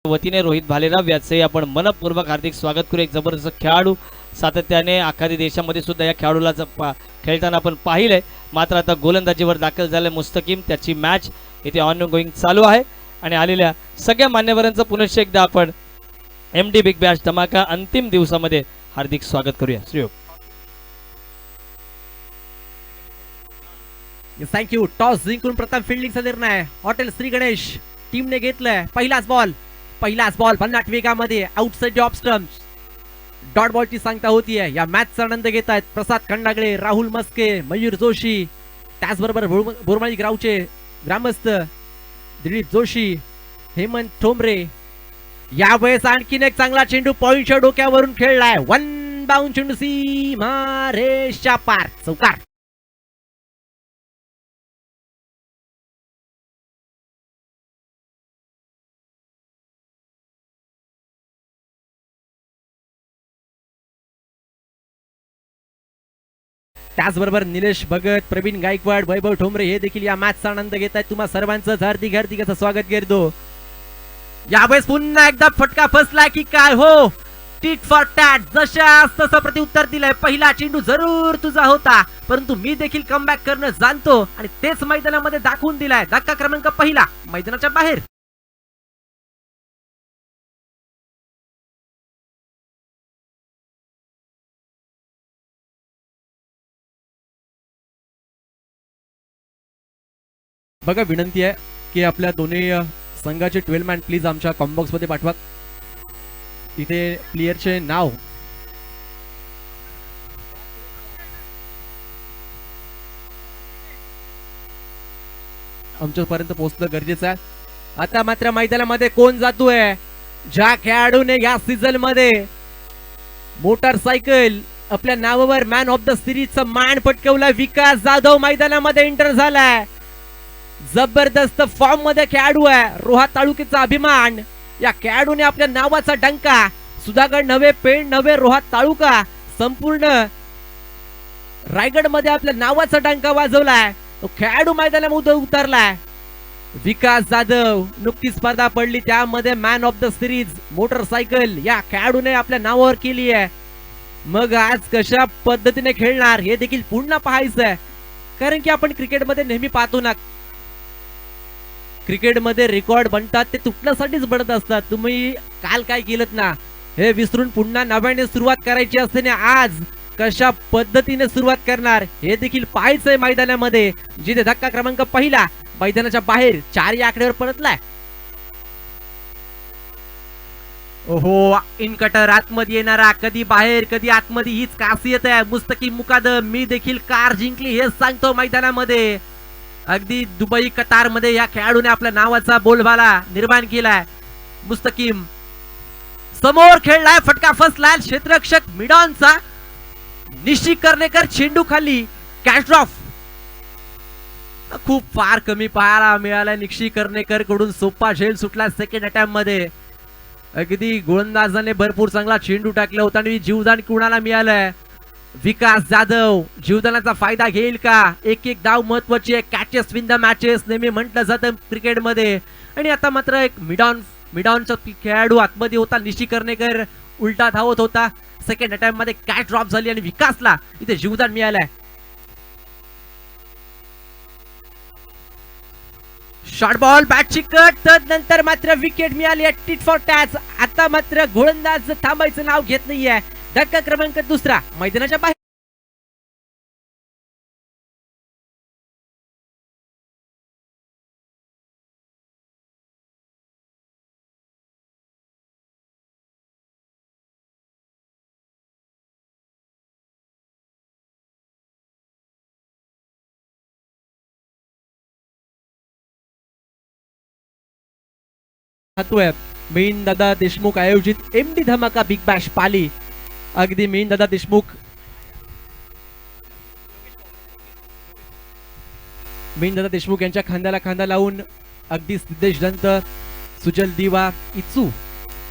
वतीने रोहित भालेराव याचे आपण मनपूर्वक हार्दिक स्वागत करू। एक जबरदस्त खेळाडू सातत्याने आखाडी देशामध्ये सुद्धा या खेळाडूला खेळताना आपण पाहिलंय। मात्र आता गोलंदाजीवर दाखल झाले मुस्तकीम, त्याची मॅच इथे ऑन गोईंग चालू आहे आणि आलेल्या सगळ्या मान्यवरांचं पुनश्च एकदा आपण एमडी बिग बॅश धमाका अंतिम दिवसामध्ये हार्दिक स्वागत करूया। श्रीयोग थँक्यू। टॉस जिंकून प्रथम फिल्डिंगचा निर्णय हॉटेल श्री गणेश टीमने घेतलाय। पहिलाच बॉल 50 वेगामध्ये आउटसाइड ऑफ स्टंप्स डॉट बॉलची सांगता होतीये। या मॅचचा आनंद घेत आहेत प्रसाद खंडागळे, राहुल मस्के, मयूर जोशी, त्याचबरोबर बोरमाळी गावचे ग्रामस्थ दिलीप जोशी, हेमंत ठोंबरे। यावेळेस आणखीन एक चांगला चेंडू पॉइंटच्या डोक्यावरून खेळलाय। वन बाउंड चेंडू सीमा रेषेच्या पार, चौकार। त्याचबरोबर निलेश भगत, प्रवीण गायकवाड, वैभव ठोंबरे हे देखील या मॅचचा आनंद घेत आहेत। तुम्हा सर्वांचं हार्दिक असं स्वागत करतो। यावेळेस पुन्हा एकदा फटका फसला की काय हो, टीट फॉर टॅट जशास तसं प्रत्युत्तर दिलंय। पहिला चेंडू जरूर तुझा होता, परंतु मी देखील कमबॅक करणं जाणतो आणि तेच मैदानामध्ये दाखवून दिलाय। धक्का क्रमांक पहिला मैदानाच्या बाहेर। बघा, विनंती आहे की आपल्या दोन्ही संघाचे 12 मॅन प्लीज आमच्या कॉम्बॉक्स मध्ये पाठवा। इथे प्लेयरचे नाव आमच्यापर्यंत पोहोचणं गरजेचं आहे। आता मात्र मैदानामध्ये कोण जातोय? ज्या खेळाडूने या सीझन मध्ये मोटरसायकल आपल्या नावावर मॅन ऑफ द सिरीजचा मान पटकवला, विकास जाधव मैदानामध्ये एंटर झालाय। जबरदस्त फॉर्म मध्ये खेळाडू आहे, रोहा तालुक्याचा अभिमान। या खेळाडूने आपल्या नावाचा डंका सुधागड नव्हे, पेण नव्हे, रोहा तालुका संपूर्ण रायगड मध्ये आपल्या नावाचा डंका वाजवलाय। तो खेळाडू मैदानामध्ये उतरलाय। विकास जाधव, नुकतीच स्पर्धा पडली त्यामध्ये man of the series motorcycle या खेळाडूने आपल्या नावावर केली आहे। मग आज कशा पद्धतीने खेळणार हे देखील पुन्हा पाहायचं आहे, कारण की आपण क्रिकेटमध्ये नेहमी पाहतो ना, क्रिकेटमध्ये रेकॉर्ड बनतात ते तुटण्यासाठीच बनत असतात। तुम्ही काल काय केलं ना हे विसरून पुन्हा नव्याने सुरुवात करायची असते ना, आज कशा पद्धतीने सुरुवात करणार हे देखील पाहायचंय मैदानामध्ये। जिथे धक्का क्रमांक पहिला मैदानाच्या बाहेर 4 या आकड्यावर परतलाय। ओहो, इन कटर आतमध्ये येणारा, कधी बाहेर कधी आतमध्ये, हीच खासियत आहे मुस्तकीम मुकादम। मी देखील कार जिंकली हेच सांगतो मैदानामध्ये। अगदी दुबई कतार मध्ये या खेळाडूने आपल्या नावाचा बोलबाला निर्माण केलाय। मुस्तकीम समोर खेळलाय, फटका फसलाय, क्षेत्ररक्षक मिडॉनचा निशी कर्णेकर चेंडू खाली, कॅच ड्रॉप खूप फार कमी पाहायला मिळाला। निशी कर्णेकर कडून सोपा झेल सुटला सेकंड अटॅम्प मध्ये। अगदी गोलंदाजाने भरपूर चांगला चेंडू टाकला होता आणि जीवदान कुणाला मिळालंय? विकास जाधव जीवदानाचा फायदा घेईल का? एक एक धाव महत्वाची आहे, कॅचेस विन द मॅचेस नेहमी म्हटलं जातं क्रिकेटमध्ये। आणि आता मात्र एक मिडॉनचा खेळाडू आतमध्ये होता, निशी कर्णेकर उलटा धावत होता। सेकंड अटॅम्प मध्ये कॅच ड्रॉप झाली आणि विकासला इथे जीवदान मिळालंय। शॉर्ट बॉल बॅटची कट, तदनंतर मात्र विकेट मिळाली आहे टिट फॉर टॅच। आता मात्र गोलंदाज थांबायचं नाव घेत नाहीये। धक्का क्रमांक दुसरा मैदानाच्या बाहेर। मिलिंद दादा देशमुख आयोजित एमडी धमाका बिग बॅश पाली। अगदी मिलिंद दादा देशमुख यांच्या खांद्याला खांदा लावून अगदी सिद्धेश दंत, सुजल दिवा, इचू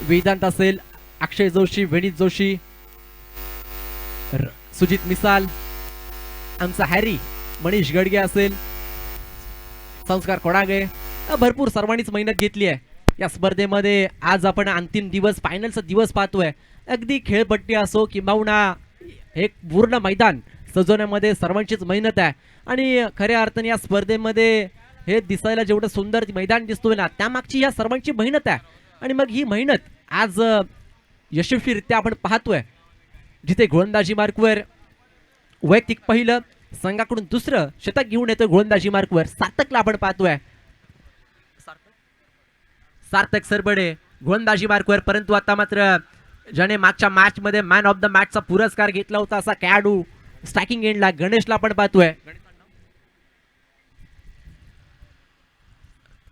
वेदांत असेल, अक्षय जोशी, विनीत जोशी, सुजित मिसाल, आमचा हॅरी, मनीष गडगे असेल, संस्कार कोडागे, भरपूर सर्वांनीच मेहनत घेतली आहे। या स्पर्धेमध्ये आज आपण अंतिम दिवस फायनलचा दिवस पाहतोय. अगदी खेळपट्टी असो किंबहुना एक पूर्ण मैदान सजवण्यामध्ये सर्वांचीच मेहनत आहे आणि खऱ्या अर्थाने या स्पर्धेमध्ये हे दिसायला जेवढं सुंदर मैदान दिसतोय ना त्यामागची या सर्वांची मेहनत आहे. आणि मग ही मेहनत आज यशस्वीरित्या आपण पाहतोय, जिथे गोलंदाजी मार्कवर वैयक्तिक पहिलं संघाकडून दुसरं शतक घेऊन येतोय. गोलंदाजी मार्कवर सार्थकला आपण पाहतोय, सार्थक सरबडे गोलंदाजी मार्कवर. परंतु आता मात्र ज्याने मागच्या मॅच मध्ये मॅन ऑफ द मॅचचा पुरस्कार घेतला होता असा खेळाडू स्ट्रायकिंग एंडला गणेशला आपण पाहतोय.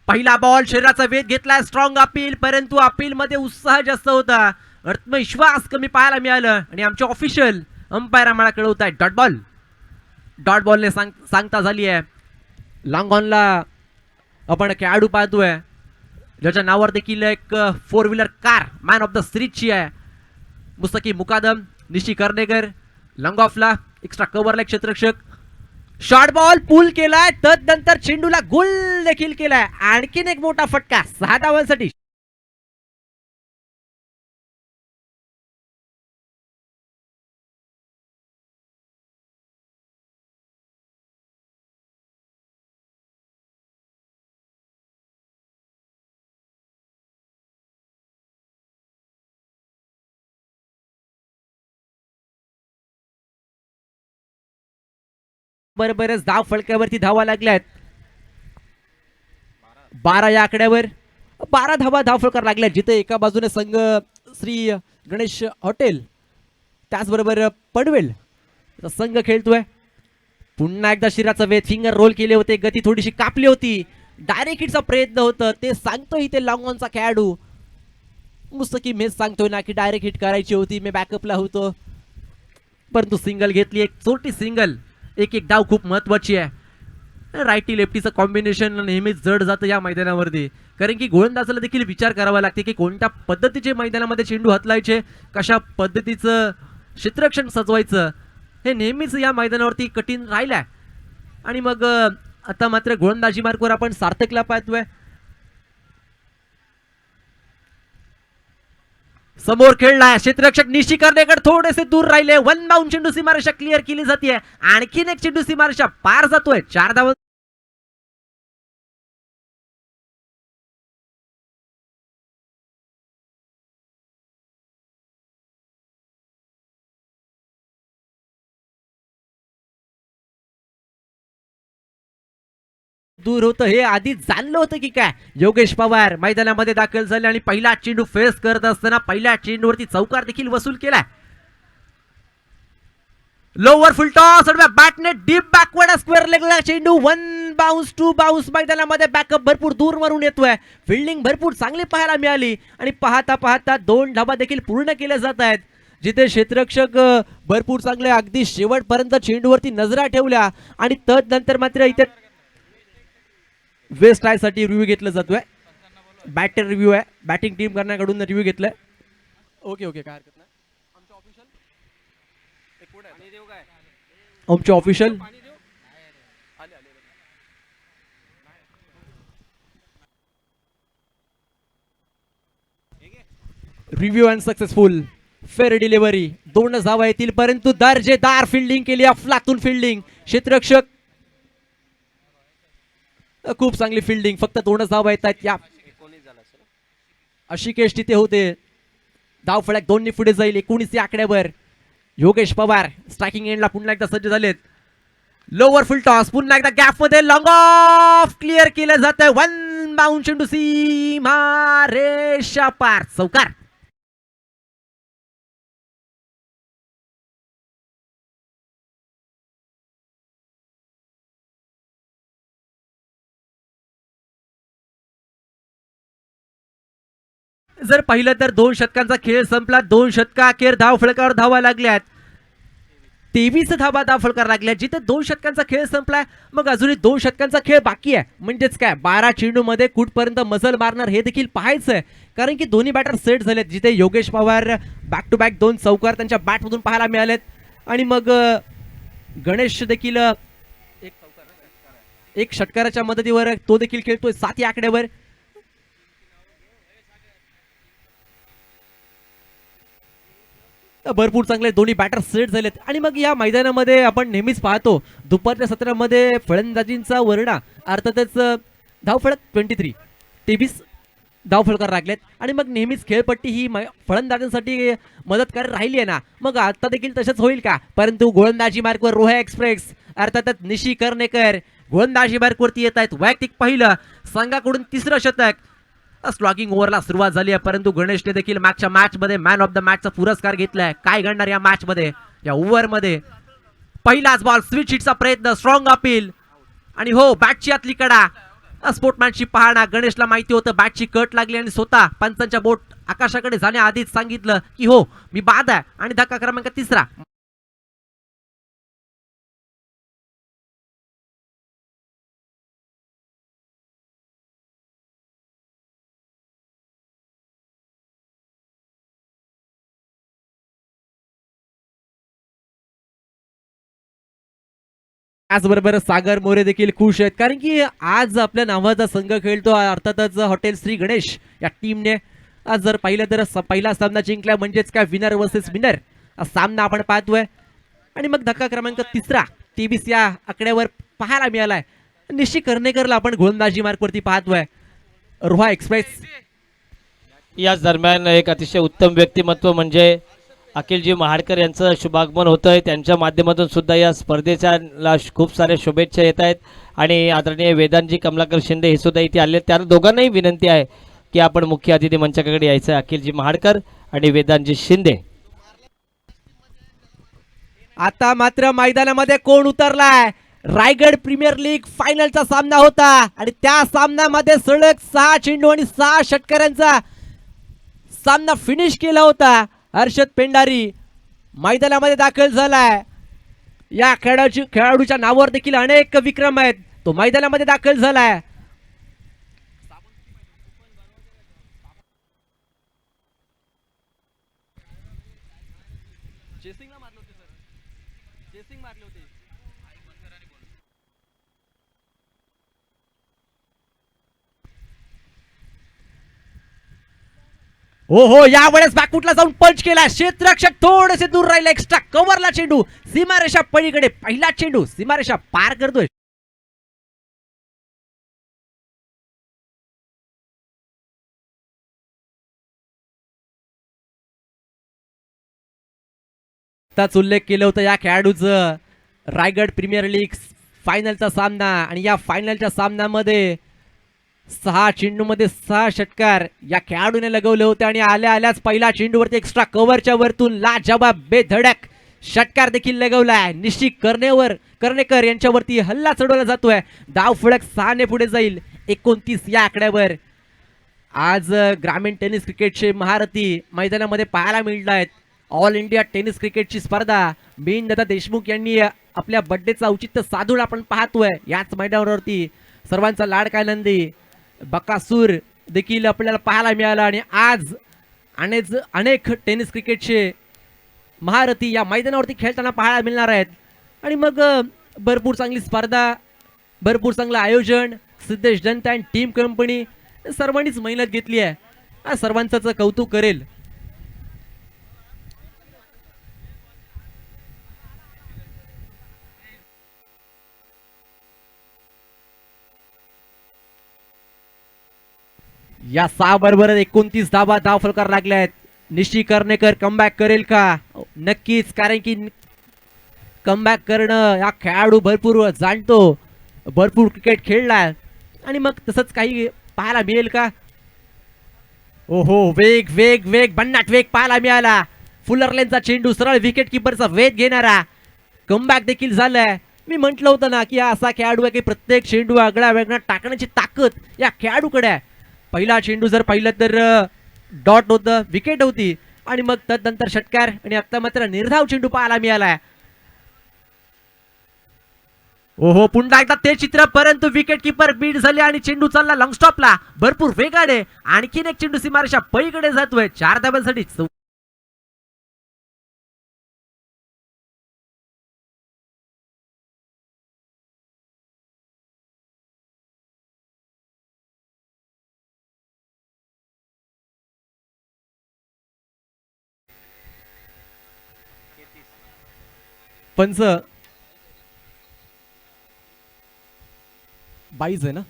पहिला बॉल शरीराचा वेध घेतला, स्ट्रॉंग अपील, परंतु अपील मध्ये उत्साह जास्त होता, आत्मविश्वास कमी पाहायला मिळालं आणि आमचे ऑफिशियल अंपायर आम्हाला कळवत आहे डॉट बॉल. डॉट बॉलने सांगता झाली आहे. लॉंग ऑनला आपण खेळाडू पाहतोय ज्याच्या नावावर देखील एक 4 wheeler car man of the सिरीजची आहे. मुस्तकीम मुकादम, निशी कर्णेकर. लॉंग ऑफला एक्स्ट्रा कव्हरला एक क्षेत्ररक्षक. शॉर्ट बॉल पूल केलाय, तदनंतर चेंडूला गोल देखील केलाय. आणखीन एक मोठा फटका 6 धावांसाठी. बरोबरच धाव फलकावरती धावा लागल्यात 12 या आकड्यावर 12 धावा धाव फलकार लागल्या, जिथे एका बाजूने संघ श्री गणेश हॉटेल त्याचबरोबर पडवेल संघ खेळतोय. पुन्हा एकदा शिराचा वेध, फिंगर रोल केले होते, गती थोडीशी कापली होती, डायरेक्ट हिटचा प्रयत्न होता ते सांगतोय इथे लॉंग ऑनचा खेळाडू. मुस्तकीम हेच सांगतोय ना की डायरेक्ट हिट करायची होती, मी बॅकअपला होतो, परंतु सिंगल घेतली, एक छोटी सिंगल. एक एक डाव खूप महत्वाची आहे. रायटी लेफ्टीचं कॉम्बिनेशन नेहमीच जड जातं या मैदानावरती, कारण की गोलंदाजाला देखील विचार करावा लागते की कोणत्या पद्धतीचे मैदानामध्ये चेंडू हातलायचे, कशा पद्धतीचं क्षेत्ररक्षण सजवायचं, हे नेहमीच या मैदानावरती कठीण राहिलंय. आणि मग आता मात्र गोलंदाजी मार्कवर आपण सार्थकला पाहतोय. समोर खेळलाय क्षेत्ररक्षक निशी कर्णेकर, थोडेसे दूर राहिले. 1 बाउंड चेंडू सीमारेषा क्लिअर केली जाते. आणखीन एक चेंडू सीमारेषा पार जातोय. 4 धावा. दूर होतं हे आधीच जाणलं होतं की काय. योगेश पवार मैदानामध्ये दाखल झाले आणि पहिला चेंडू फेस करत असताना पहिल्या चेंडूवरती चौकार देखील वसूल केलाय. लोअर फुल टॉस बॅटने डीप बॅकवर्ड स्क्वेअर लेगला चेंडू. 1 बाउन्स 2 बाउन्स मैदानामध्ये बॅकअप भरपूर दूर मारून येतोय. फिल्डिंग भरपूर चांगली पाहायला मिळाली आणि पाहता पाहता 2 धावा देखील पूर्ण केल्या जात आहेत, जिथे क्षेत्ररक्षक भरपूर चांगले अगदी शेवटपर्यंत चेंडूवरती नजरा ठेवल्या. आणि तदनंतर मात्र इथे वेस्ट आय साठी रिव्ह्यू घेतला जातोय. बॅटर रिव्ह्यू आहे, बॅटिंग टीम करण्याकडून रिव्ह्यू घेतलाय. ओके ओके, काय हरकत नाही. आमचे official review and successful fair delivery. 2 धावा येतील, परंतु दर्जेदार फिल्डिंग केली, अफलातून फिल्डिंग. क्षेत्ररक्षक खूप चांगली फिल्डिंग, फक्त 2 धावा येत आहेत. या अशिकेश तिथे होते, धाव फळक 2 पुढे जाईल. 19 या आकड्यावर योगेश पवार स्ट्रायकिंग एंडला पुन्हा एकदा सज्ज झालेत. लोअर फुल टॉस पुन्हा एकदा गॅप मध्ये लॉंग ऑफ क्लिअर केलं जात आहे. 1 बाउंड चेंडू सीमा रेषा पार, चौकार. जर पाहिलं तर 2 षटकांचा खेळ संपला. 2 षटका अखेर धाव फलकावर धावा लागल्यात. 23 धावा धाव फलकार लागल्या, जिथे 2 षटकांचा खेळ संपलाय. मग अजूनही 2 षटकांचा खेळ बाकी आहे. म्हणजेच काय 12 चेंडू मध्ये कुठपर्यंत मजल मारणार हे देखील पाहायचंय, कारण की दोन्ही बॅटर सेट झालेत. जिथे Yogesh Pawar back to back 2 चौकार त्यांच्या बॅट मधून पाहायला मिळालेत. आणि मग गणेश देखील एक षटकाराच्या मदतीवर तो देखील खेळतोय 7 या आकड्यावर. भरपूर चांगले दोन्ही बॅटर सेट झालेत आणि मग या मैदानामध्ये आपण नेहमीच पाहतो दुपारच्या सत्रामध्ये फलंदाजींचा वर्णा अर्थातच धावफलक 23 23 धावफलकार लागलेत आणि मग नेहमीच खेळपट्टी ही फलंदाजांसाठी मदतकारी राहिली आहे ना, मग आता देखील तसंच होईल का? परंतु गोलंदाजी मार्कवर रोहा एक्सप्रेस अर्थातच निशी कर्णेकर गोलंदाजी मार्कवरती येत आहेत. वैयक्तिक पहिलं, संघाकडून तिसरं शतक. स्लॉगिंग ओव्हरला सुरुवात झाली आहे, परंतु गणेशने देखील मागच्या मॅच मध्ये मॅन ऑफ द मॅचचा पुरस्कार घेतलाय. काय घडणार या मॅच मध्ये, या ओव्हर मध्ये? पहिलाच बॉल, स्विच हिटचा प्रयत्न, स्ट्रॉंग अपील आणि हो बॅटची आतली कडा. स्पोर्टमॅनशिप पाहणा. गणेशला माहिती होतं बॅटची कट लागली आणि स्वतः पंचांच्या बोट आकाशाकडे जाण्याआधीच सांगितलं की हो मी बाद आहे. आणि धक्का क्रमांक तिसरा. त्याचबरोबर सागर मोरे देखील खुश आहेत, कारण की आज आपल्या नावाचा संघ खेळतो अर्थातच हॉटेल श्री गणेश या टीमने. आज जर पाहिलं तर पहिला सामना जिंकला म्हणजेच काय विनर वर्सेस विनर सामना आपण पाहतोय. आणि मग धक्का क्रमांक तिसरा 23 या आकड्यावर पाहायला मिळालाय. निशी कर्णेकरला आपण गोलंदाजी मार्कवरती पाहतोय. रोहा एक्सप्रेस. याच दरम्यान एक अतिशय उत्तम व्यक्तिमत्व म्हणजे अखिलजी महाडकर यांचं शुभागमन होतं आहे. त्यांच्या माध्यमातून सुद्धा या स्पर्धेच्या खूप साऱ्या शुभेच्छा येत आहेत. आणि आदरणीय वेदांतजी कमलाकर शिंदे हे सुद्धा इथे आले. त्या दोघांनाही विनंती आहे की आपण मुख्य अतिथी मंचाकडे यायचं आहे. अखिलजी महाडकर आणि वेदांतजी शिंदे. आता मात्र मैदानामध्ये कोण उतरलाय? रायगड प्रीमियर लीग फायनलचा सामना होता आणि त्या सामन्यामध्ये सलग 6 चेंडू आणि 6 षटकारांचा सामना फिनिश केला होता. हर्षद पेंडारी मैदानामध्ये दाखल झालाय. या खेळाडूच्या नावावर देखील अनेक विक्रम आहेत. तो मैदानामध्ये दाखल झालाय. हो हो, यावेळेस बॅकफुटला जाऊन पंच केला. क्षेत्ररक्षक थोडेसे दूर राहिले. एक्स्ट्रा कव्हरला चेंडू सीमारेषा पलीकडे. पहिला चेंडू सीमारेषा पार करतोय. त्याच उल्लेख केलं होतं या खेळाडूचं. रायगड प्रीमियर लीग फायनलचा सामना आणि या फायनलच्या सामन्यामध्ये 6 चेंडूमध्ये 6 षटकार या खेळाडूने लगवले होते आणि आल्या आल्याच पहिला चेंडूवरती एक्स्ट्रा कव्हरच्या वरतून लाजवाब बेधडक षटकार देखील लगवलाय. निशी कर्णेकर यांच्यावरती हल्ला चढवला जातोय. धाव फलक 6 ने पुढे जाईल 29 या आकड्यावर. आज ग्रामीण टेनिस क्रिकेटचे महारथी मैदानामध्ये पाहायला मिळत आहेत. ऑल इंडिया टेनिस क्रिकेटची स्पर्धा बिनदादा देशमुख यांनी आपल्या बर्थडेचं औचित्य साधून आपण पाहतोय याच मैदानावरती. सर्वांचा लाडका नंदी बकासूर देखील आपल्याला पाहायला मिळाला आणि आज अनेक टेनिस क्रिकेटचे महारथी या मैदानावरती खेळताना पाहायला मिळणार आहेत. आणि मग भरपूर चांगली स्पर्धा, भरपूर चांगलं आयोजन, सिद्धेश जनता अँड टीम कंपनी सर्वांनीच मेहनत घेतली आहे. सर्वांचंच कौतुक करेल. या 6 बरोबर 29 धाव फलकार लागल्या आहेत. निशी कर्णेकर कमबॅक करेल का? नक्कीच, कारण की कमबॅक करणं या खेळाडू भरपूर जाणतो, भरपूर क्रिकेट खेळलाय आणि मग तसंच काही पाहायला मिळेल का? ओहो, वेग वेग वेग भन्नाट वेग पाहायला मिळाला. फुलरलेनचा चेंडू सरळ विकेट किपरचा वेध घेणारा. कमबॅक देखील झालाय. मी म्हटलं होतं ना की असा खेळाडू आहे की प्रत्येक चेंडू आगळा वेगळा टाकण्याची ताकद या खेळाडूकडे आहे. पहिला चेंडू जर पाहिलं तर डॉट होतं, विकेट होती आणि मग तदनंतर षटकार आणि आता मात्र निर्धाव चेंडू पाहायला मिळालाय. ओहो, पुन्हा एकदा ते चित्र, परंतु विकेट किपर बीट झाले आणि चेंडू चालला लॉंग स्टॉपला भरपूर वेगाने. आणखीन एक चेंडू सीमारेषा पलीकडे जातोय 4 धाब्यांसाठी. पंच 22 आहे ना.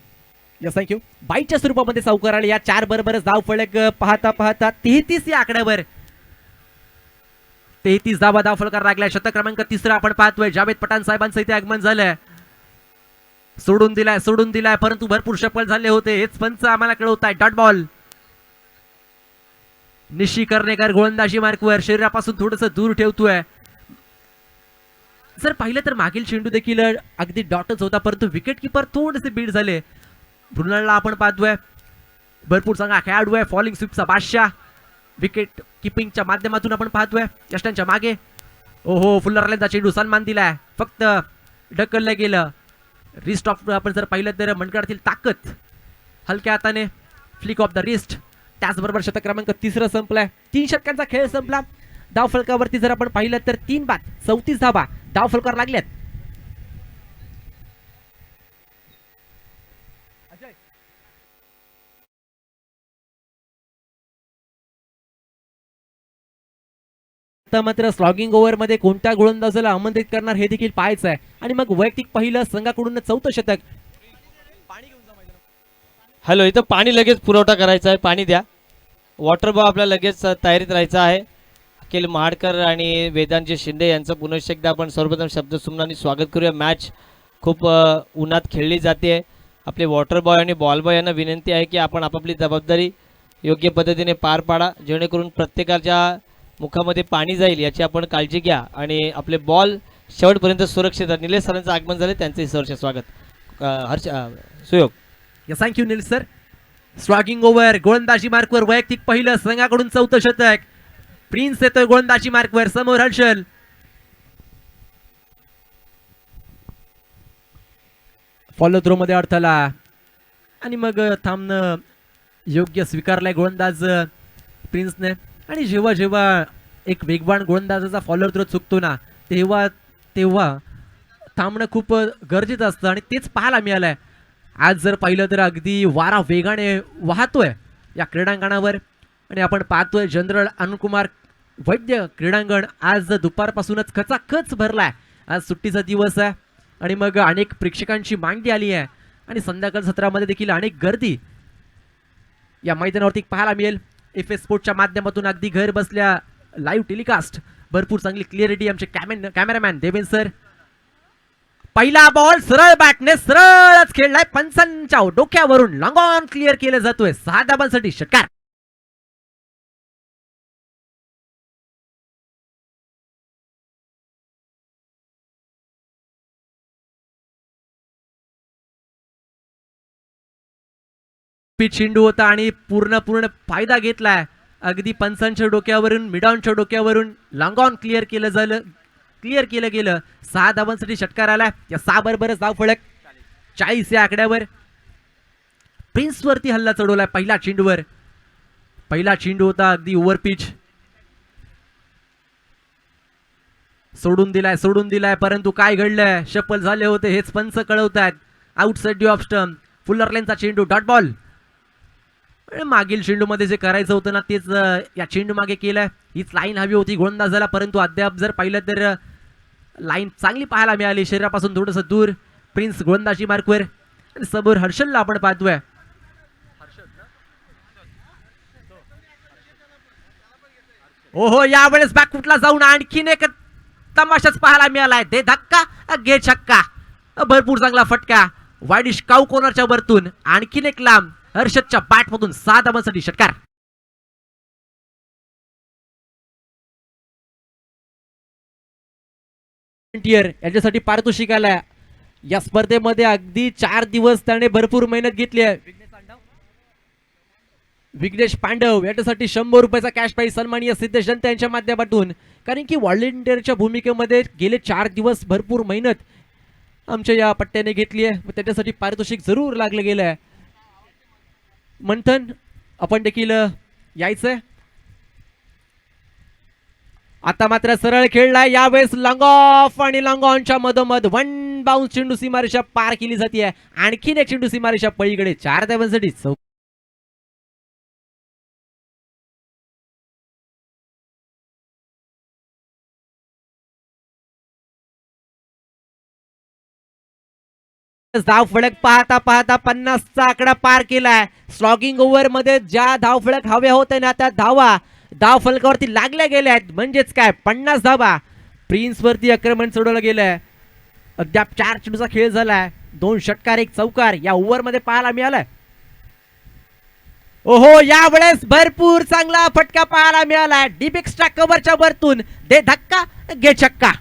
Yes thank you. 22च्या स्वरूपामध्ये सावकार आले. या 4 बरोबरच धाव फलक पाहता पाहता 33 या आकड्यावर 33 धावा धाव फलकार लागलाय. शतक क्रमांक 3 आपण पाहतोय. जावेद पठाण साहेबांचं इथे आगमन झालंय. सोडून दिलाय परंतु भरपूर सफल झाले होते. हेच पंच आम्हाला कळवताय. Dot ball. निशी कर्णेकर गोलंदाजी मार्कवर शरीरापासून थोडस दूर ठेवतोय. जर पाहिलं तर मागील चेंडू देखील अगदी डॉटच होता परंतु विकेट किपर थोडेसे बीड झाले. ब्रुनलला आपण पाहतोय. भरपूर चांगला खेळाडू आहे. फॉलिंग स्वीपचा बादशाह. विकेट किपिंगच्या माध्यमातून आपण पाहतोय. यष्टांच्या मागे ओहो फुल्लरलेंचा चेंडू सन्मान दिलाय. फक्त ढकललं गेलं. रिस्ट ऑफ आपण जर पाहिलं तर मनगडातील ताकद हलक्या हाताने फ्लिक ऑफ द रिस्ट. त्याचबरोबर शतक क्रमांक 3 संपलाय. 3 षटकांचा खेळ संपला. धाव फलकावरती जर आपण पाहिलं तर 3 बाद 34 धावा धाव फलकार लागल्यात. मात्र स्लॉगिंग ओव्हर मध्ये कोणत्या गोलंदाजाला आमंत्रित करणार हे देखील पाहायचं आहे. आणि मग वैयक्तिक पहिलं संघाकडून 4थं शतक. हॅलो, इथं पाणी लगेच पुरवठा करायचा आहे. पाणी द्या. वॉटर बॉ आपल्याला लगेच तयारीत राहायचा आहे. अखिल महाडकर आणि वेदांजी शिंदे यांचं पुनश्च एकदा आपण सर्वप्रथम शब्दसुमनाने स्वागत करूया. मॅच खूप उन्हात खेळली जाते. आपले वॉटर बॉय आणि बॉल बॉय यांना विनंती आहे की आपण आपापली जबाबदारी योग्य पद्धतीने पार पाडा, जेणेकरून प्रत्येकाच्या मुखामध्ये पाणी जाईल याची आपण काळजी घ्या आणि आपले बॉल शेवटपर्यंत सुरक्षित. निलेश सरांचं आगमन झाले, त्यांचे सहर्ष स्वागत. सुयोग. यस थँक्यू निल सर. स्लॉगिंग ओव्हर गोलंदाजी मार्कवर वैयक्तिक पहिलं संघाकडून 4थं शतक. प्रिन्स येतोय गोलंदाजी मार्कवर. समोर हर्षल. फॉलो थ्रो मध्ये अडथळा आणि मग थांबणं योग्य स्वीकारलाय गोलंदाज प्रिन्सने. आणि जेव्हा जेव्हा एक वेगवान गोलंदाजाचा फॉलो थ्रो चुकतो ना तेव्हा थांबणं खूप गरजेचं असतं आणि तेच पाहायला मिळालंय. आज जर पाहिलं तर अगदी वारा वेगाने वाहतोय या क्रीडांगणावर आणि आपण पाहतोय जनरल अनुकुमार वैद्य क्रीडांगण आज दुपारपासूनच खचाखच भरलाय. आज सुट्टीचा दिवस आहे आणि मग अनेक प्रेक्षकांची मांडी आली आहे आणि संध्याकाळ सत्रामध्ये देखील अनेक गर्दी या मैदानावरती पाहायला मिळेल. एफ एस स्पोर्टच्या माध्यमातून अगदी घर बसल्या लाईव्ह टेलिकास्ट. भरपूर चांगली क्लिअरिटी आमचे कॅमेरामॅन देवेन सर. पहिला बॉल सरळ बॅटने सरळच खेळलाय. पंचांच्या डोक्यावरून लॉंग ऑन क्लिअर केलं जातोय. 6 धाबांसाठी षटकार. चेंडू होता आणि पूर्ण फायदा घेतलाय. अगदी पंचांच्या डोक्यावरून मिडॉनच्या डोक्यावरून लॉंग ऑन क्लिअर केलं गेलं. 6 धावांसाठी षटकार आला. या 6 बरोबरच धाव फलक 40 या आकड्यावर. प्रिन्स वरती हल्ला चढवलाय पहिला चेंडूवर. पहिला चेंडू होता अगदी ओव्हर पिच. सोडून दिलाय परंतु काय घडलंय. शफल झाले होते हेच पंच कळवतात. Outside off stump. फुल्लरलेनचा चेंडू डॉट बॉल. मागील चेंडू मध्ये जे करायचं होतं ना तेच या चेंडू मागे केलंय. हीच लाईन हवी होती गोलंदाजाला परंतु अद्याप जर पाहिलं तर लाईन चांगली पाहायला मिळाली. शरीरापासून थोडंसं दूर. प्रिन्स गोलंदाजी मार्कवर आणि समोर हर्षलला आपण पाहतोय. ओहो यावेळेस बॅकफुटला जाऊन आणखीन एक तमाशाच पाहायला मिळालाय. दे धक्का घे छक्का. भरपूर चांगला फटका वाईडिश काऊ कॉर्नरच्या वरतून. आणखीन एक लांब हर्षदच्या बॅटमधून 6 धावांसाठी षटकार. याच्यासाठी पारितोषिक आलाय. या स्पर्धेमध्ये अगदी 4 दिवस त्याने भरपूर मेहनत घेतली आहे. विघ्नेश पांडव याच्यासाठी 100 रुपयाचा कॅश प्राइज सन्माननीय सिद्धेश जनता यांच्या माध्यमातून. कारण की व्हॉलेंटिअरच्या भूमिकेमध्ये गेले 4 दिवस भरपूर मेहनत आमच्या या पट्ट्याने घेतली आहे. त्याच्यासाठी पारितोषिक जरूर लागलं गेलं आहे. मंथन आपण देखील यायचंय. आता मात्र सरळ खेळलाय. यावेळेस लॉंग ऑफ आणि लॉंग ऑनच्या मधोमध 1 बाउन्स चेंडू सीमारेषा पार केली जाते. आणखीन एक चेंडू सीमारेषा पलीकडे 4 धावांसाठी धाव फलक पाहता पाहता 50चा आकडा पार केलाय. स्लॉगिंग ओव्हर मध्ये ज्या धाव फलक हवे होते ना त्या धावा धाव फलकावरती लागल्या गेल्या आहेत. म्हणजेच काय 50 धावा प्रिन्स वरती आक्रमण सोडवलं गेलंय. अद्याप 4 चेंडूचा खेळ झालाय. 2 षटकार 1 चौकार या ओव्हर मध्ये पाहायला मिळालाय. ओहो यावेळेस भरपूर चांगला फटका पाहायला मिळालाय. डीप एक्स्ट्रा कव्हरच्या वरतून दे धक्का घे छक्का.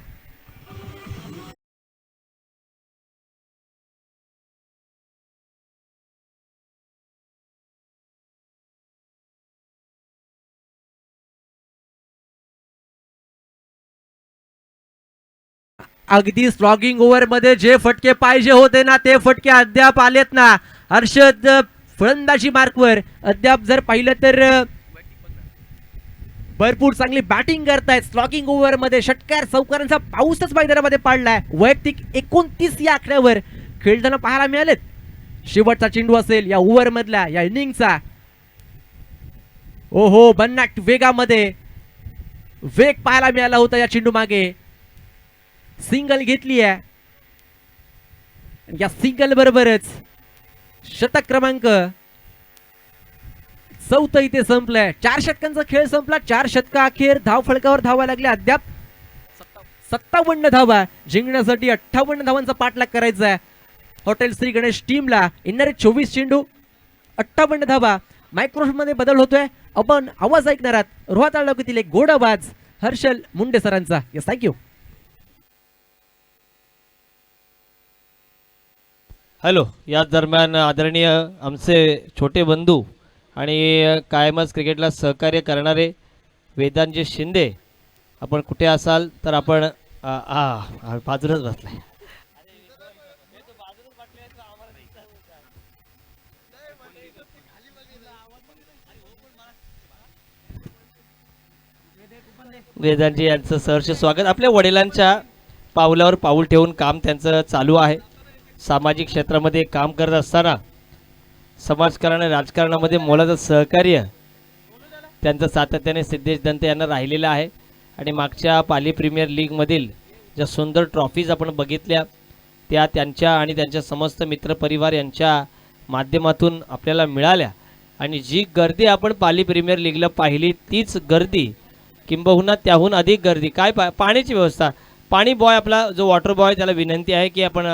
अगदी स्लॉगिंग ओव्हर मध्ये जे फटके पाहिजे होते ना ते फटके अद्याप आलेत ना. हर्षद फलंदाजी मार्कवर अद्याप जर पाहिलं तर भरपूर चांगली बॅटिंग करतायत. स्लॉगिंग ओव्हर मध्ये षटकार चौकारांचा पाऊसच मैदानामध्ये पाडलाय. वैयक्तिक 29 या आकड्यावर खेळताना पाहायला मिळालेत. शेवटचा चेंडू असेल या ओव्हर मधला या इनिंगचा. ओहो भन्नाट वेगामध्ये वेग पाहायला मिळाला होता या चेंडू मागे. सिंगल घेतली आहे. या सिंगल बरोबरच शतक क्रमांक 4 इथे संपलाय. 4 षटकांचा खेळ संपला. 4 षटका अखेर धाव फलकावर धावा लागल्या. अद्याप 57 धावा जिंकण्यासाठी 58 धावांचा पाठलाग करायचा आहे हॉटेल श्री गणेश टीमला. येणारे 24 चेंडू 58 धावा. मायक्रोफोन मध्ये बदल होतोय. आपण आवाज ऐकणार आहात रोहा तालुक्यातील एक गोड आवाज हर्षल मुंडे सरांचा. Yes thank you. हॅलो. या दरम्यान आदरणीय आमचे छोटे बंधू आणि कायमच क्रिकेटला सहकार्य करणारे वेदांजी शिंदे, आपण कुठे असाल तर आपण बाजूलाच बसलाय. वेदांजी यांचं सहर्ष स्वागत. आपल्या वडिलांच्या पावलावर पाऊल ठेवून काम त्यांचं चालू आहे. सामाजिक क्षेत्रामध्ये काम करत असताना समाजकारण आणि राजकारणामध्ये मोलाचं सहकार्य त्यांचं सातत्याने सिद्धेश दंते यांना राहिलेलं आहे. आणि मागच्या पाली प्रीमियर लीगमधील ज्या सुंदर ट्रॉफीज आपण बघितल्या त्या त्यांच्या आणि त्यांच्या समस्त मित्रपरिवार यांच्या माध्यमातून आपल्याला मिळाल्या. आणि जी गर्दी आपण पाली प्रीमियर लीगला पाहिली तीच गर्दी किंबहुना त्याहून अधिक गर्दी काय पाण्याची व्यवस्था. पाणी बॉय आपला जो वॉटर बॉय त्याला विनंती आहे की आपण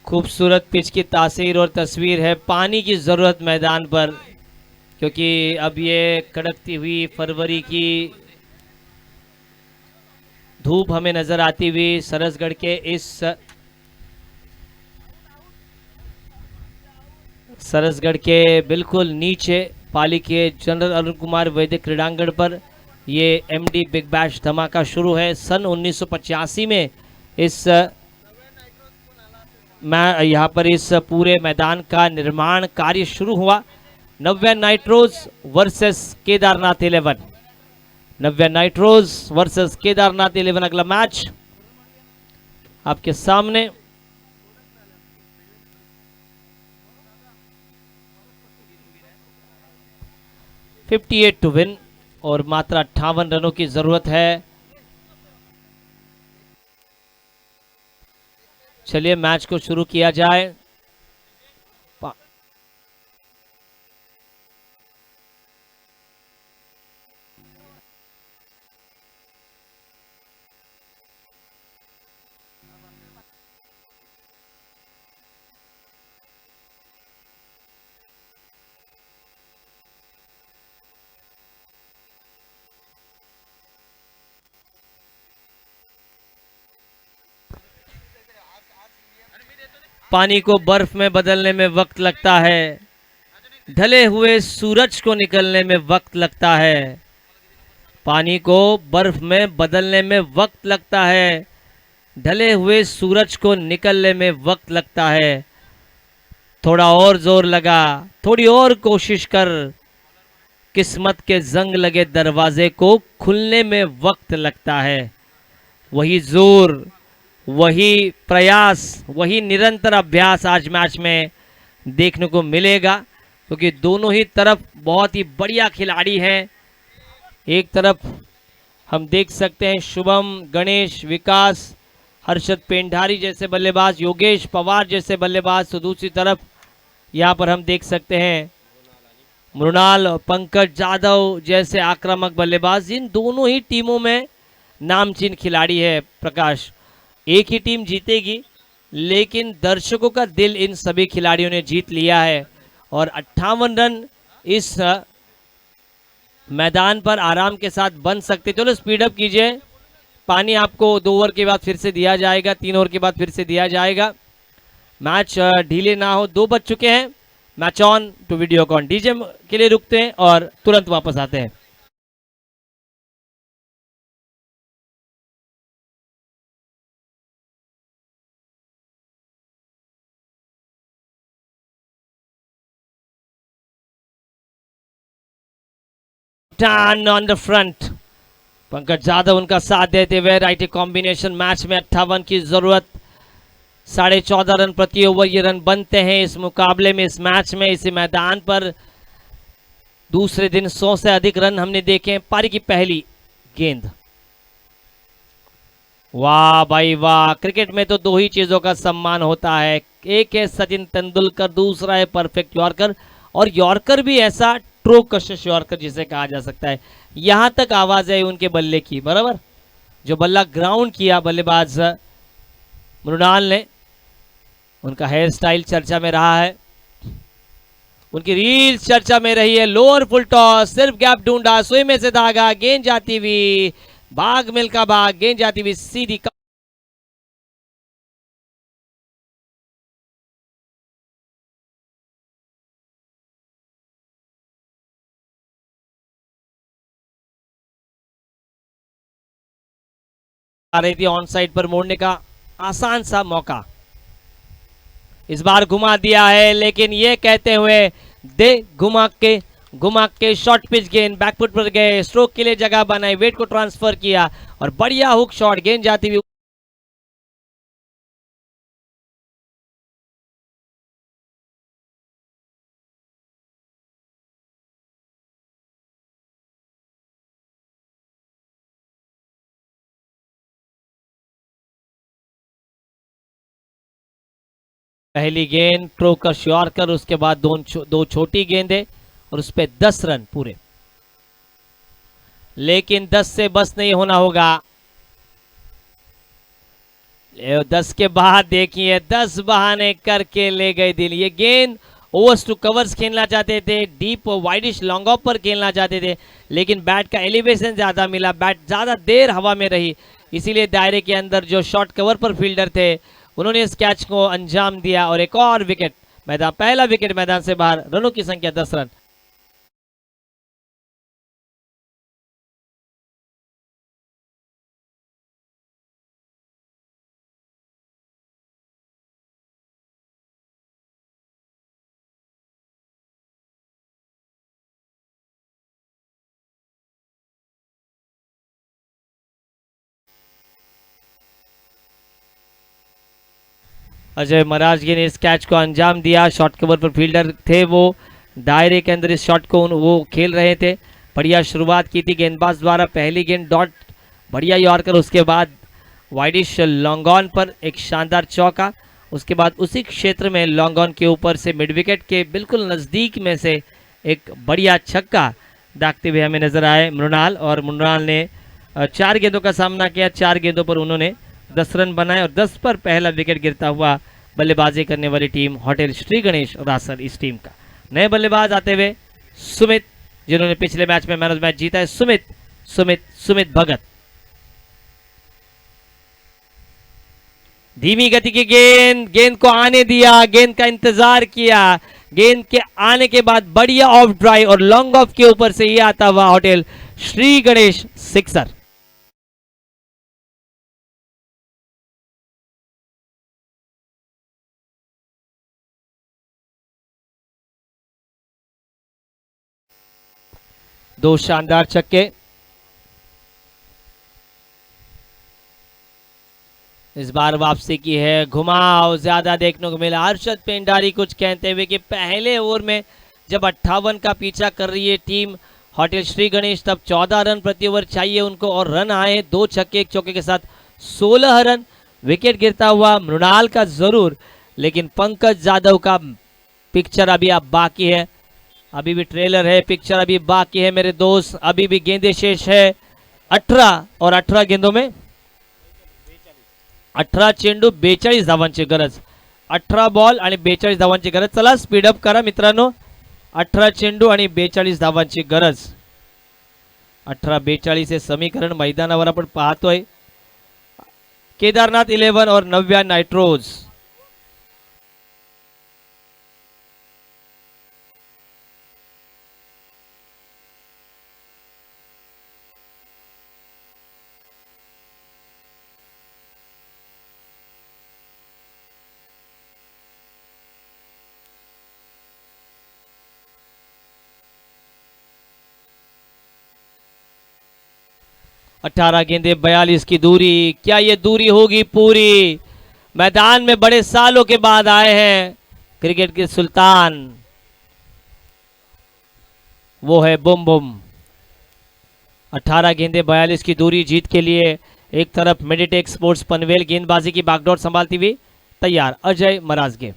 खूबसूरत पिच की तासीर और तस्वीर है. पानी की ज़रूरत मैदान पर, क्योंकि अब ये कड़कती हुई फरवरी की धूप हमें नज़र आती हुई सरसगढ़ के इस सरसगढ़ के बिल्कुल नीचे पाली के जनरल अरुण कुमार वैद्य क्रीड़ांगण पर ये एमडी बिग बैश धमाका शुरू है. सन 1985 में इस यहाँ पर इस पूरे मैदान का निर्माण कार्य शुरू हुआ. नव्या नाइट्रोज वर्सेस केदारनाथ 11. नव्या नाइट्रोज वर्सेस केदारनाथ 11 अगला मैच आपके सामने. $58 टू विन और मात्र 58 रनों की जरूरत है. चलिए मैच को शुरू किया जाए. पानी को बर्फ में बदलने में वक्त लगता है, ढले हुए सूरज को निकलने में वक्त लगता है। पानी को बर्फ में बदलने में वक्त लगता है, ढले हुए सूरज को निकलने में वक्त लगता है। थोड़ा और जोर लगा, थोड़ी और कोशिश कर, किस्मत के जंग लगे दरवाजे को खुलने में वक्त लगता है। वही जोर, वही प्रयास, वही निरंतर अभ्यास आज मैच में देखने को मिलेगा, क्योंकि दोनों ही तरफ बहुत ही बढ़िया खिलाड़ी हैं। एक तरफ हम देख सकते हैं शुभम, गणेश, विकास, हर्षद पेंढारी जैसे बल्लेबाज, योगेश पवार जैसे बल्लेबाज, तो दूसरी तरफ यहाँ पर हम देख सकते हैं मृणाल और पंकज जाधव जैसे आक्रामक बल्लेबाज। इन दोनों ही टीमों में नामचीन खिलाड़ी है प्रकाश। एक ही टीम जीतेगी, लेकिन दर्शकों का दिल इन सभी खिलाड़ियों ने जीत लिया है और 58 रन इस मैदान पर आराम के साथ बन सकते। चलो स्पीड अप कीजिए, पानी आपको 2 ओवर के बाद फिर से दिया जाएगा, 3 ओवर के बाद फिर से दिया जाएगा। मैच ढीले ना हो, 2 बज चुके हैं। Match on to video con. DJ के लिए रुकते हैं और तुरंत वापस आते हैं। Turn on the front, Pankaj Jadhav उनका साथ देते हुए राइट कॉम्बिनेशन। मैच में 58 की जरूरत, 14.5 रन प्रति ओवर ये रन बनते हैं इस मुकाबले में, इस मैच में, इसी मैदान पर। दूसरे दिन 100 से अधिक रन हमने देखे। पारी की पहली गेंद, वाह भाई वाह। क्रिकेट में तो 2 ही चीजों का सम्मान होता है, एक है सचिन तेंदुलकर, दूसरा है परफेक्ट यॉर्कर, और यॉर्कर भी ऐसा ट्रो कशिश यॉर्कर जिसे कहा जा सकता है। यहां तक आवाज है उनके बल्ले की, बराबर, जो बल्ला ग्राउंड किया बल्लेबाज मृणाल ने। उनका हेयर स्टाइल चर्चा में रहा है, उनकी रील्स चर्चा में रही है। लोअर फुल टॉस, सिर्फ गैप ढूंढा, सुई में से धागा, गेंद जाती हुई, भाग मिल्खा भाग, गेंद जाती हुई सीधी आ रही थी। ऑन साइड पर मोड़ने का आसान सा मौका इस बार घुमा दिया है, लेकिन ये कहते हुए दे घुमा के शॉर्ट पिच गेंद बैकफुट पर गए, स्ट्रोक के लिए जगह बनाई, वेट को ट्रांसफर किया और बढ़िया हुक शॉट, गेंद जाती हुई पहली गेंद ट्रोकश यॉर्कर, उसके बाद दो छोटी गेंदें और उस पर 10 रन पूरे। लेकिन 10 से बस नहीं होना होगा। 10 के बाद देखिए 10 बहाने करके ले गए दिल। ये गेंद ओवर्स टू कवर्स खेलना चाहते थे, डीप और वाइडिश लॉन्ग ऑफ पर खेलना चाहते थे, लेकिन बैट का एलिवेशन ज्यादा मिला, बैट ज्यादा देर हवा में रही, इसीलिए दायरे के अंदर जो शॉर्ट कवर पर फील्डर थे उन्होंने इस कैच को अंजाम दिया और एक और विकेट मैदान, पहला विकेट मैदान से बाहर। रनों की संख्या 10 रन। अजय महाराजगी ने इस कैच को अंजाम दिया। शॉर्ट कवर पर फील्डर थे, वो दायरे के अंदर इस शॉट को वो खेल रहे थे। बढ़िया शुरुआत की थी गेंदबाज द्वारा, पहली गेंद डॉट, बढ़िया यॉर्कर, उसके बाद वाइडिश लॉन्ग ऑन पर एक शानदार चौका, उसके बाद उसी क्षेत्र में लॉन्ग ऑन के ऊपर से मिड विकेट के बिल्कुल नज़दीक में से एक बढ़िया छक्का दागते हुए हमें नजर आए मृणाल। और मृणाल ने 4 गेंदों का सामना किया, 4 गेंदों पर उन्होंने 10 रन बनाए और 10 पर पहला विकेट गिरता हुआ बल्लेबाजी करने वाली टीम होटल श्री गणेश रासर, इस टीम का नए बल्लेबाज आते हुए सुमित, जिन्होंने पिछले मैच में मैन ऑफ द मैच जीता है, सुमित भगत। धीमी गति की गेंद, गेंद को आने दिया, गेंद का इंतजार किया, गेंद के आने के बाद बढ़िया ऑफ ड्राइव और लॉन्ग ऑफ के ऊपर से ये आता हुआ होटल श्री गणेश सिक्सर। दो शानदार छक्के। इस बार वापसी की है, घुमाव ज्यादा देखने को मिला। अरशद पेंडारी कुछ कहते हुए कि पहले ओवर में जब 58 का पीछा कर रही है टीम होटल श्री गणेश, तब 14 रन प्रति ओवर चाहिए उनको और रन आए 2 छक्के 1 चौके के साथ 16 रन। विकेट गिरता हुआ मृणाल का जरूर, लेकिन पंकज जाधव का पिक्चर अभी अब बाकी है, अभी भी ट्रेलर है, पिक्चर अभी बाकी है मेरे दोस्त, अभी भी गेंदे शेष है 18 और 18 गेंदों में 18 चेंडू 42 धावांची गरज, 18 बॉल आणि 42 धावांची गरज। चला स्पीडअप करा मित्रांनो, 18 चेंडू आणि 42 धावांची गरज। 18-42 हे समीकरण मैदानावर आपण पाहतोय। केदारनाथ 11 और नव्या नाइट्रोज। अठारह गेंदे 42 की दूरी, क्या ये दूरी होगी पूरी? मैदान में बड़े सालों के बाद आए हैं क्रिकेट के सुल्तान, वो है बुम बुम। 18 गेंदे 42 की दूरी जीत के लिए एक तरफ मेडिटेक स्पोर्ट्स पनवेल गेंदबाजी की बागडोर संभालती हुई तैयार। Ajay Marajge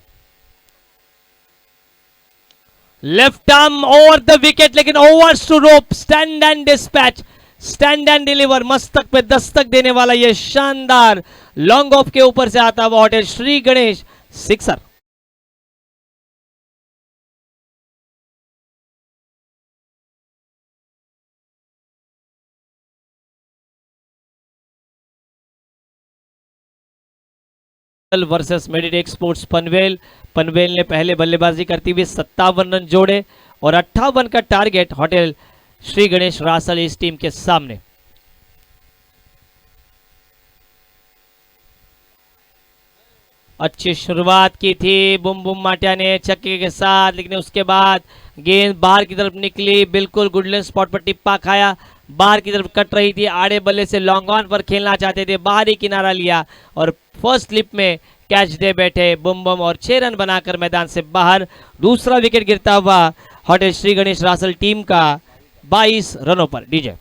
left arm over the wicket, लेकिन overs to rope, stand and dispatch, stand and deliver, मस्तक पे दस्तक देने वाला ये शानदार लॉन्ग ऑफ के ऊपर से आता हुआ hotel Shri Ganesh sixer. Versus Meditech sports Panvel. Panvel ने पहले बल्लेबाजी करती हुई 57 रन जोड़े और 58 का टारगेट होटल श्री गणेश रासल इस टीम के सामने। अच्छी शुरुआत की थी बुम बुम माटिया ने छक्के के साथ, लेकिन उसके बाद गेंद बाहर की तरफ निकली, बिल्कुल गुडलैंड स्पॉट पर टिप्पा खाया, बाहर की तरफ कट रही थी, आड़े बल्ले से लॉन्ग ऑन पर खेलना चाहते थे, बाहरी किनारा लिया और फर्स्ट स्लिप में कैच दे बैठे बुम बुम और 6 रन बनाकर मैदान से बाहर। दूसरा विकेट गिरता हुआ होटल श्री गणेश रासल टीम का 22 रनों पर। डीजे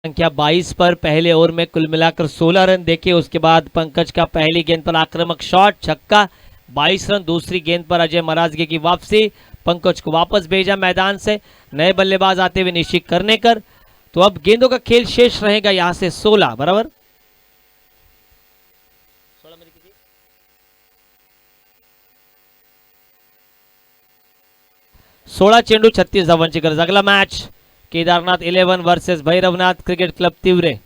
22 पर पहले ओवर में कुल मिलाकर 16 रन देखे। उसके बाद पंकज का पहली गेंद पर आक्रामक शॉट, छक्का, 22 रन। दूसरी गेंद पर अजय मराजगे की वापसी, पंकज को वापस भेजा मैदान से, नए बल्लेबाज आते हुए निश्चित करने कर। तो अब गेंदों का खेल शेष रहेगा यहां से 16 बराबर। 16 चेंडू 36 धावांची गरज। अगला match Kedarnath 11 versus Bhairavnath cricket club Tiware.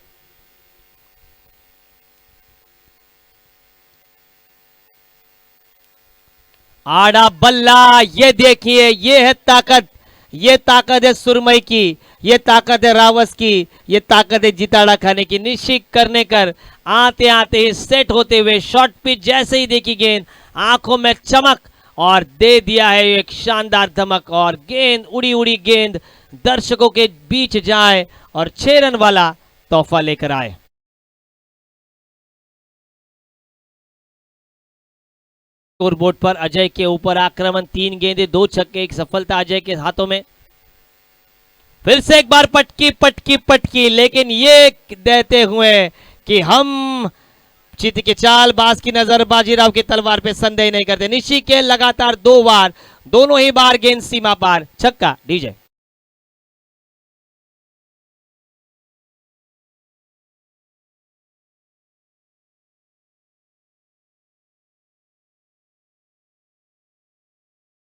आड़ा बल्ला, ये देखिए, ये है ताकत, ये ताकत है सुरमई की, ये ताकत है रावस की, ये ताकत है जिताड़ा खाने की। निश्चित करने कर आते आते ही सेट होते हुए शॉर्ट पिच जैसे ही देखी गेंद, आंखों में चमक और दे दिया है एक शानदार धमक और गेंद उड़ी उड़ी गेंद दर्शकों के बीच जाए और 6 रन वाला तोहफा लेकर आए। स्कोर बोर्ड पर अजय के ऊपर आक्रमण, 3 गेंदें 2 छक्के, एक सफलता अजय के हाथों में। फिर से एक बार पटकी पटकी पटकी, लेकिन ये देते हुए कि हम चित की चाल, बाज की नजर, बाजीराव की तलवार पे संदेह नहीं करते। निशी के लगातार 2 बार, दोनों ही बार गेंद सीमा पार, छक्का। डीजे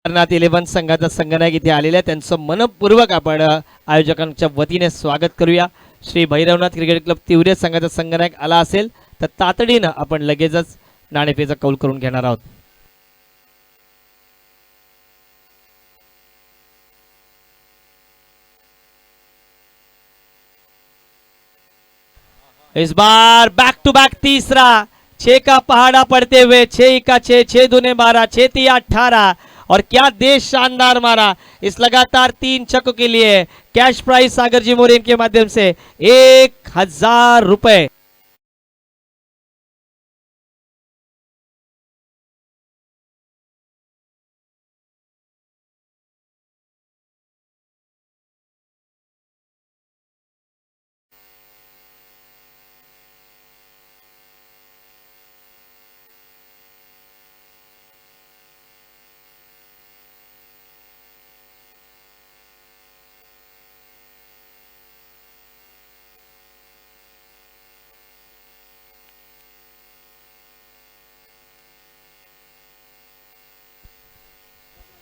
केदारनाथ 11 संघाचा संघनायक इथे आलेला आहे, त्यांचं मनपूर्वक आपण आयोजकांच्या वतीने स्वागत करूया। श्री भैरवनाथ क्रिकेट क्लब तिवरे संघाचा संघनायक आला असेल तर तातडीनं आपण लगेचच नाणेफेचा कौल करून घेणार आहोत। इस बार बैक टू बैक तीसरा, 6 का पहाड़ा पड़ते हुए 6 का 6, 6 दूने 12, 6 3 18, और क्या देश शानदार मारा। इस लगातार 3 छक्कों के लिए कैश प्राइज सागर जी मोरेन के माध्यम से 1000 रुपए।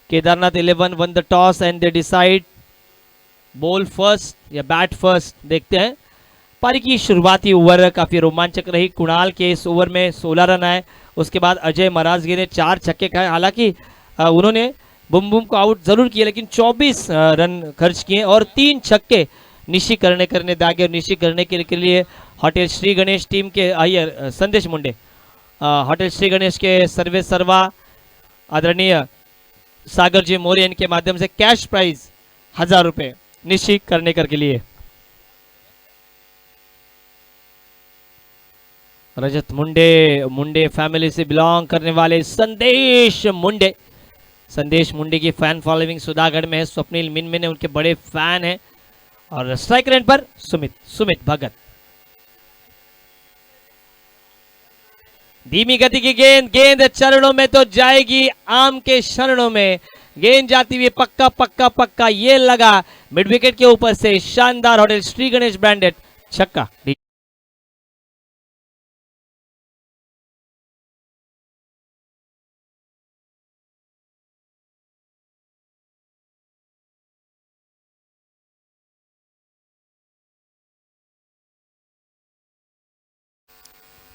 Kedarnath 11 one the toss and they decide ball first या बैट फर्स्ट। देखते हैं, पारी की शुरुआती ओवर काफी रोमांचक रही। कुणाल के इस ओवर में 16 रन आए, उसके बाद अजय मराजगी ने 4 छक्के खाए। हालांकि उन्होंने बुम बुम को आउट जरूर किया, लेकिन 24 रन खर्च किए और 3 छक्के निशी कर्णेकर ने दागे। और निशी कर्णेकर के लिए होटल श्री गणेश टीम के अय्यर संदेश मुंडे, होटल श्री गणेश के सर्वे सर्वा आदरणीय सागर जी मौर्य के माध्यम से कैश प्राइज 1000 रुपए निशी कर्णेकर के लिए। रजत मुंडे फैमिली से बिलोंग करने वाले संदेश मुंडे की फैन फॉलोइंग सुधागढ़ में है। स्वप्निल मिनमिन उनके बड़े फैन हैं। और स्ट्राइक रेट पर सुमित भगत। धीमी गति की गेंद चरणों में तो जाएगी, आम के शरणों में गेंद जाती हुई पक्का पक्का पक्का, ये लगा मिड विकेट के ऊपर से शानदार होटल श्री गणेश ब्रांडेड छक्का।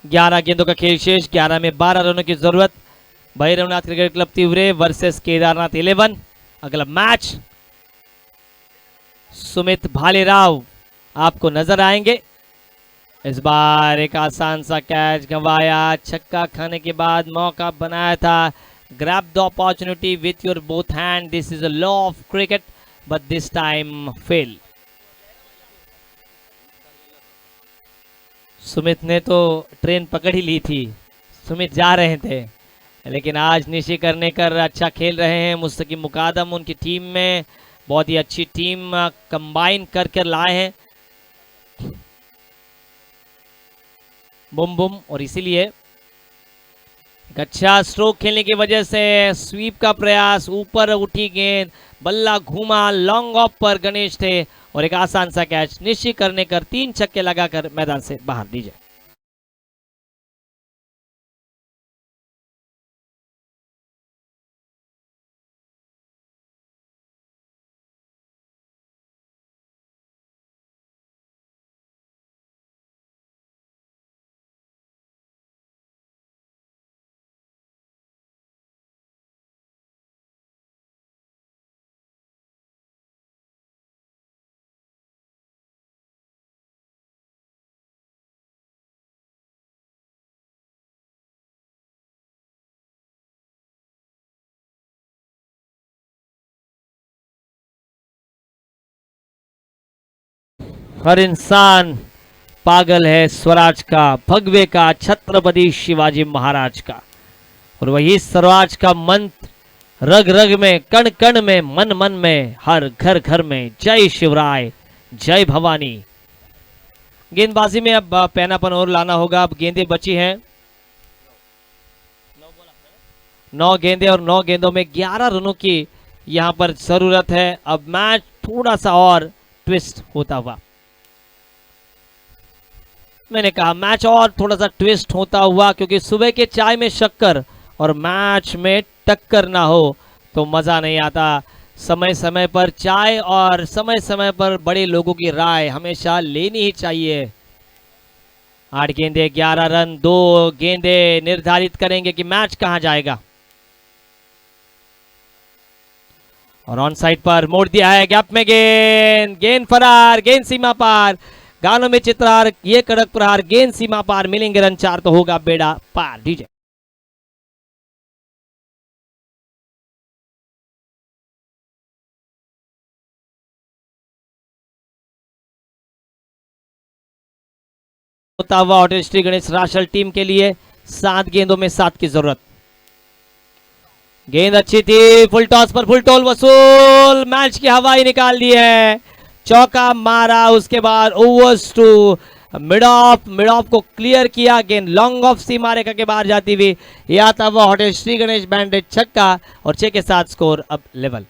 11 गेंदों का खेल शेष, 11 में 12 रनों की जरूरत। Bhairavnath cricket club Tiware versus Kedarnath 11। अगला मैच सुमित भालेराव आपको नजर आएंगे। इस बार एक आसान सा कैच गंवाया, छक्का खाने के बाद मौका बनाया था। Grab the opportunity with your both hand, this is a law of cricket, but this time fail. Sumit ने तो ट्रेन पकड़ ही ली थी, सुमित जा रहे थे, लेकिन आज निशी कर्णेकर अच्छा खेल रहे हैं। मुस्तकीम मुकादम उनकी टीम में, बहुत ही अच्छी टीम कंबाइन करके लाए हैं बुम बुम, और इसीलिए एक अच्छा स्ट्रोक खेलने की वजह से स्वीप का प्रयास, ऊपर उठी गेंद, बल्ला घूमा, लॉन्ग ऑफ पर गणेश थे और एक आसान सा कैच। निशी कर्णेकर 3 छक्के लगाकर मैदान से बाहर। दीजिए हर इंसान पागल है स्वराज का, भगवे का, छत्रपति शिवाजी महाराज का। और वही स्वराज का मंत्र रग रग में, कण कण में, मन मन में, हर घर घर में। जय शिवराय, जय भवानी। गेंदबाजी में अब पैनापन और लाना होगा। अब गेंदें बची हैं 9 गेंदें और 9 गेंदों में 11 रनों की यहां पर जरूरत है। अब मैच थोड़ा सा और ट्विस्ट होता हुआ, मैंने कहा मैच और थोड़ा सा ट्विस्ट होता हुआ, क्योंकि सुबह के चाय में शक्कर और मैच में टक्कर ना हो तो मजा नहीं आता। समय समय पर चाय और समय समय पर बड़े लोगों की राय हमेशा लेनी ही चाहिए। 8 गेंदे 11 रन, 2 गेंदे निर्धारित करेंगे कि मैच कहां जाएगा। और ऑन साइड पर मोड़ दिया है, गैप में गेंद, गेंद फरार, गेंद सीमा पार। गानों में चित्रार, ये कड़क प्रहार, गेंद सीमा पार, मिलेंगे रन 4 तो होगा बेड़ा पार। डीजे होता हुआ होटल श्री गणेश राशल टीम के लिए 7 गेंदों में 7 की जरूरत। गेंद अच्छी थी, फुल टॉस पर फुल टॉल वसूल, मैच की हवा ही निकाल दी है। चौका मारा, उसके बाद ओवर्स टू मिड ऑफ को क्लियर किया। गेंद लॉन्ग ऑफ सीमा रेखा के बाहर जाती हुई या था वो होटल श्री गणेश बैंडेड छक्का और 6 के साथ स्कोर अब लेवल।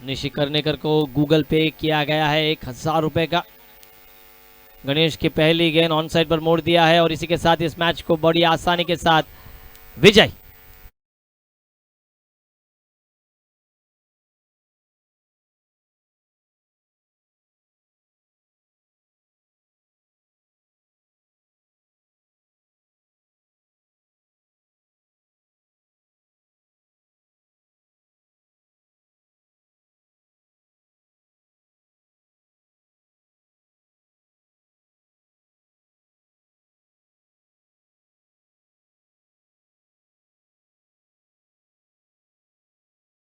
निशी कर्णेकर को गूगल पे किया गया है 1000 रुपए का। गणेश की पहली गेंद ऑन साइड पर मोड़ दिया है और इसी के साथ इस मैच को बड़ी आसानी के साथ विजय